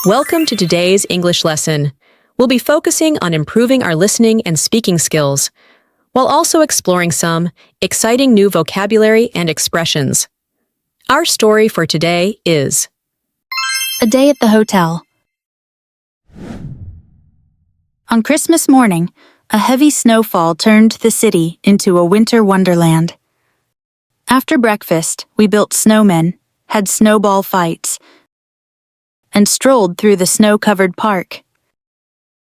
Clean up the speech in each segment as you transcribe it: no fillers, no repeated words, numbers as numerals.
Welcome to today's English lesson. We'll be focusing on improving our listening and speaking skills, while also exploring some exciting new vocabulary and expressions. Our story for today is A Day at the Hotel. On Christmas morning, a heavy snowfall turned the city into a winter wonderland. After breakfast, we built snowmen, had snowball fights, and strolled through the snow-covered park.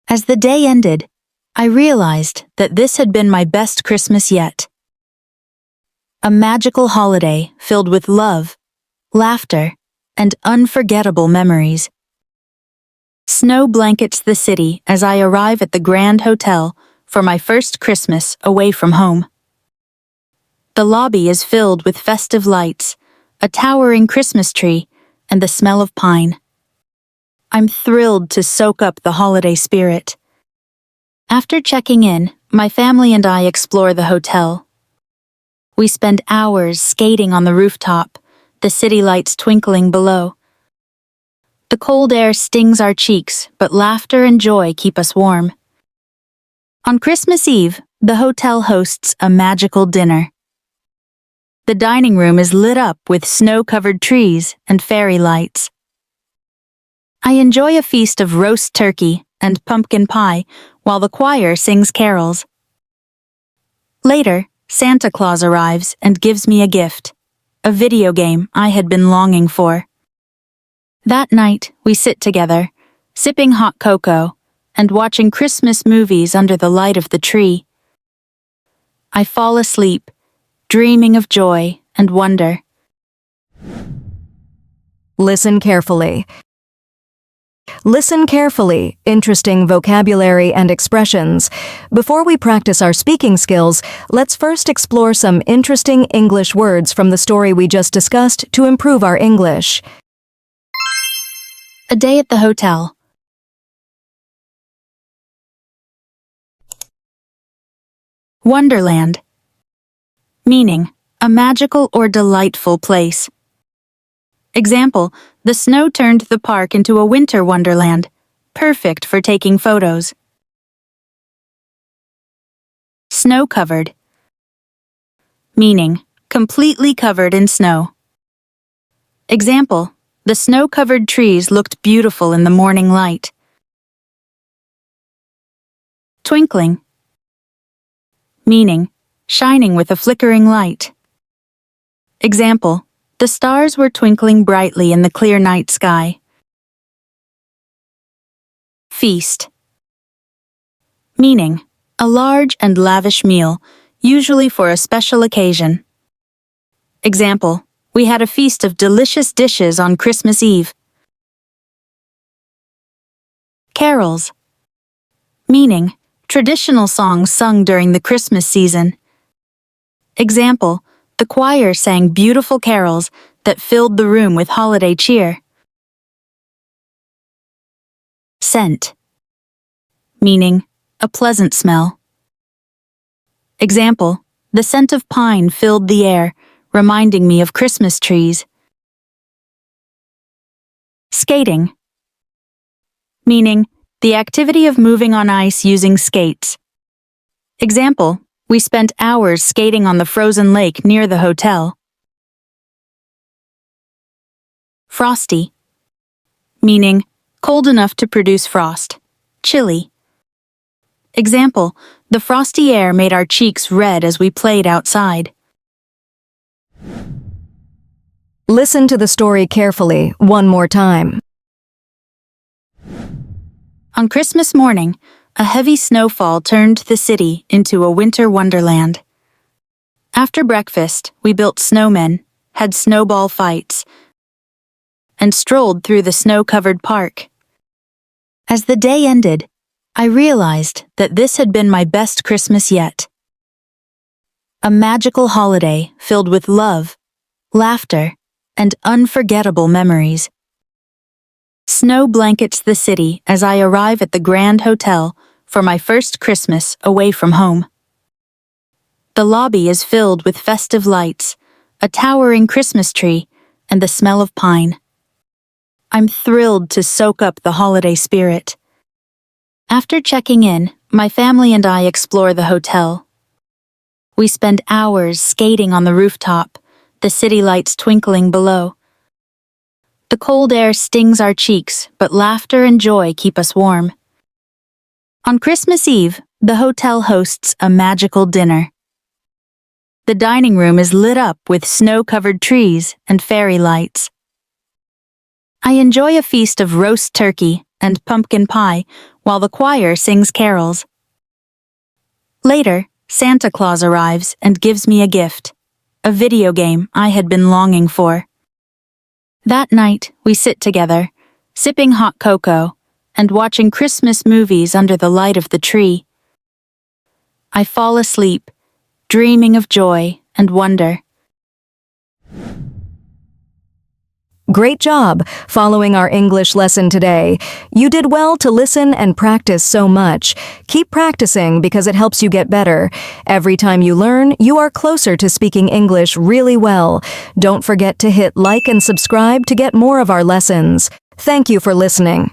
As the day ended, I realized that this had been my best Christmas yet. A magical holiday filled with love, laughter, and unforgettable memories. Snow blankets the city as I arrive at the Grand Hotel for my first Christmas away from home. The lobby is filled with festive lights, a towering Christmas tree, and the smell of pine. I'm thrilled to soak up the holiday spirit. After checking in, my family and I explore the hotel. We spend hours skating on the rooftop, the city lights twinkling below. The cold air stings our cheeks, but laughter and joy keep us warm. On Christmas Eve, the hotel hosts a magical dinner. The dining room is lit up with snow-covered trees and fairy lights. I enjoy a feast of roast turkey and pumpkin pie while the choir sings carols. Later, Santa Claus arrives and gives me a gift, a video game I had been longing for. That night, we sit together, sipping hot cocoa and watching Christmas movies under the light of the tree. I fall asleep, dreaming of joy and wonder. Listen carefully. Listen carefully, interesting vocabulary and expressions. Before we practice our speaking skills, let's first explore some interesting English words from the story we just discussed to improve our English. A Day at the Hotel. Wonderland. Meaning, a magical or delightful place. Example, the snow turned the park into a winter wonderland, perfect for taking photos. Snow-covered. Meaning, completely covered in snow. Example, the snow-covered trees looked beautiful in the morning light. Twinkling. Meaning, shining with a flickering light. Example, the stars were twinkling brightly in the clear night sky. Feast. Meaning, a large and lavish meal, usually for a special occasion. Example, we had a feast of delicious dishes on Christmas Eve. Carols. Meaning, traditional songs sung during the Christmas season. Example, the choir sang beautiful carols that filled the room with holiday cheer. Scent. Meaning, a pleasant smell. Example, the scent of pine filled the air, reminding me of Christmas trees. Skating. Meaning, the activity of moving on ice using skates. Example, we spent hours skating on the frozen lake near the hotel. Frosty. Meaning, cold enough to produce frost. Chilly. Example, the frosty air made our cheeks red as we played outside. Listen to the story carefully one more time. On Christmas morning, a heavy snowfall turned the city into a winter wonderland. After breakfast, we built snowmen, had snowball fights, and strolled through the snow-covered park. As the day ended, I realized that this had been my best Christmas yet. A magical holiday filled with love, laughter, and unforgettable memories. Snow blankets the city as I arrive at the Grand Hotel for my first Christmas away from home. The lobby is filled with festive lights, a towering Christmas tree, and the smell of pine. I'm thrilled to soak up the holiday spirit. After checking in, my family and I explore the hotel. We spend hours skating on the rooftop, the city lights twinkling below. The cold air stings our cheeks, but laughter and joy keep us warm. On Christmas Eve, the hotel hosts a magical dinner. The dining room is lit up with snow-covered trees and fairy lights. I enjoy a feast of roast turkey and pumpkin pie while the choir sings carols. Later, Santa Claus arrives and gives me a gift, a video game I had been longing for. That night, we sit together, sipping hot cocoa and watching Christmas movies under the light of the tree. I fall asleep, dreaming of joy and wonder. Great job following our English lesson today. You did well to listen and practice so much. Keep practicing because it helps you get better. Every time you learn, you are closer to speaking English really well. Don't forget to hit like and subscribe to get more of our lessons. Thank you for listening.